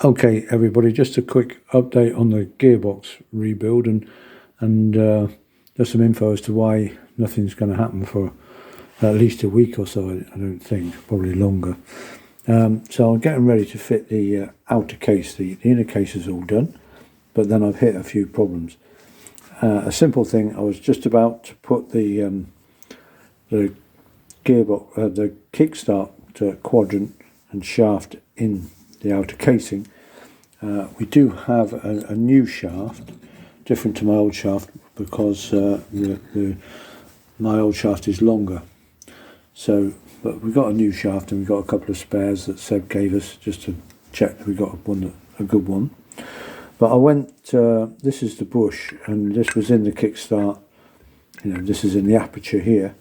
Okay, everybody, just a quick update on the gearbox rebuild and just some info as to why nothing's going to happen for at least a week or so. I don't think, probably longer. So I'm getting ready to fit the outer case. The inner case is all done, but then I've hit a few problems. A simple thing, I was just about to put the gearbox, the kickstart quadrant and shaft in the outer casing. We do have a new shaft, different to my old shaft, because my old shaft is longer. So, but we got a new shaft and we got a couple of spares that Seb gave us just to check that we got a good one. But I went, this is the bush, and this was in the kickstart. This is in the aperture here,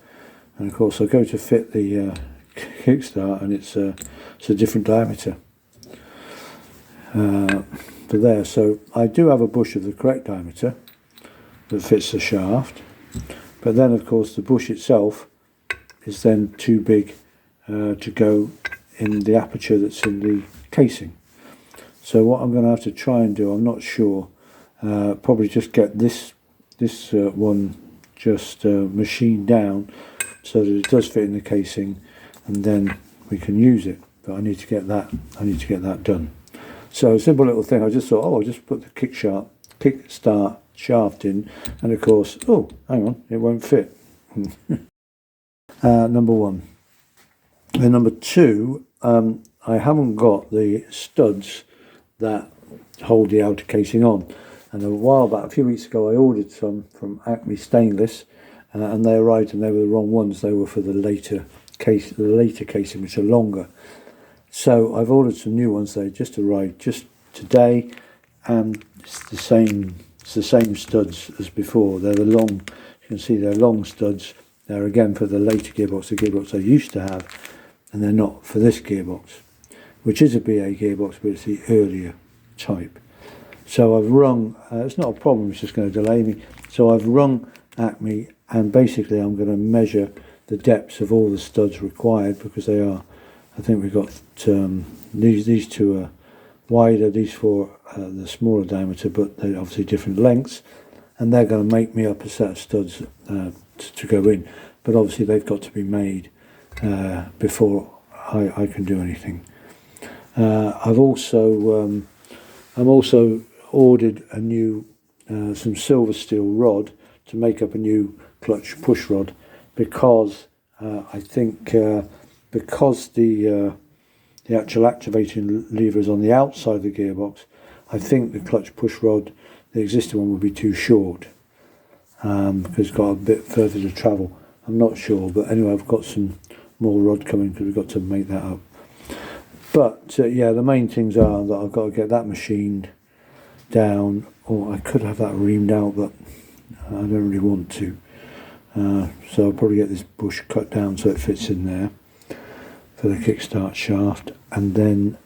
and of course I go to fit the kickstart, and it's a different diameter for there. So I do have a bush of the correct diameter that fits the shaft, but then of course the bush itself is then too big to go in the aperture that's in the casing. So what I'm going to have to try and do, I'm not sure, probably just get this one just machined down so that it does fit in the casing, and then we can use it. But I need to get that done. So a simple little thing. I just thought, I'll just put the kickstart shaft in, and of course, oh, hang on, it won't fit. Number one. And number two, I haven't got the studs that hold the outer casing on. And a few weeks ago, I ordered some from Acme Stainless, and they arrived, and they were the wrong ones. They were for the later casing, which are longer. So I've ordered some new ones. They just arrived just today, and it's the same studs as before. They're the long. You can see they're long studs. They're again for the later gearbox, the gearbox I used to have, and they're not for this gearbox, which is a BA gearbox, but it's the earlier type. So I've rung. It's not a problem. It's just going to delay me. So I've rung Acme, and basically I'm going to measure the depths of all the studs required, because they are. I think we've got these two are wider, these four are the smaller diameter, but they're obviously different lengths, and they're going to make me up a set of studs to go in. But obviously they've got to be made before I can do anything. I'm also ordered a new some silver steel rod to make up a new clutch push rod, because I think because the actual activating lever is on the outside of the gearbox, I think the clutch push rod, the existing one, would be too short, because it's got a bit further to travel. I'm not sure, but anyway, I've got some more rod coming because we've got to make that up. But yeah, the main things are that I've got to get that machined down, or I could have that reamed out, but I don't really want to. So I'll probably get this bush cut down so it fits in there for the kickstart shaft, and then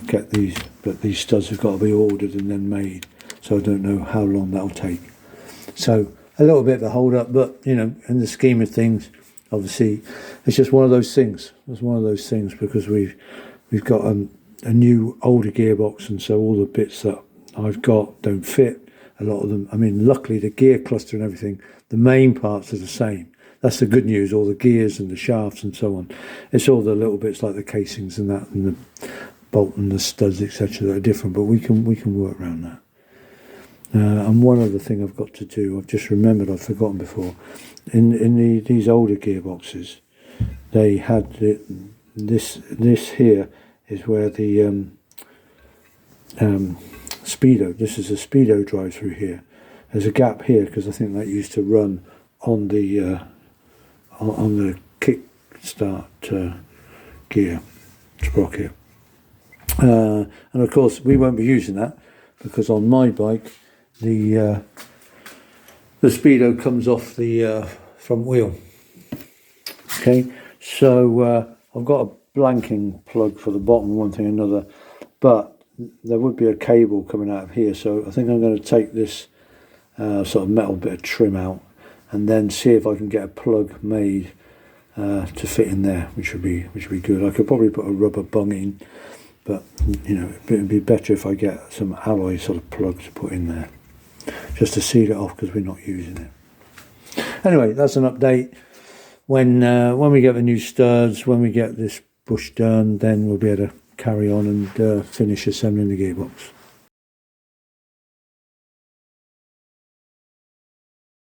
get these. But these studs have got to be ordered and then made, so I don't know how long that'll take. So a little bit of a hold up, but in the scheme of things, obviously it's just one of those things. It's one of those things because we've got a new older gearbox, and so all the bits that I've got don't fit. A lot of them. I mean, luckily the gear cluster and everything, the main parts are the same. That's the good news. All the gears and the shafts and so on. It's all the little bits like the casings and that, and the bolt and the studs, etc., that are different. But we can work around that. And one other thing I've got to do, I've just remembered, I've forgotten before. In these older gearboxes, they had this here is where the speedo. This is a speedo drive through here. There's a gap here because I think that used to run on the kickstart gear sprocket, and of course we won't be using that because on my bike the speedo comes off the front wheel. Okay, so I've got a blanking plug for the bottom, one thing or another, but there would be a cable coming out of here, so I think I'm going to take this sort of metal bit of trim out and then see if I can get a plug made to fit in there, which would be good. I could probably put a rubber bung in, but you know, it'd be better if I get some alloy sort of plug to put in there, just to seal it off, because we're not using it. Anyway, that's an update. When we get the new studs, when we get this bush done, then we'll be able to carry on and finish assembling the gearbox.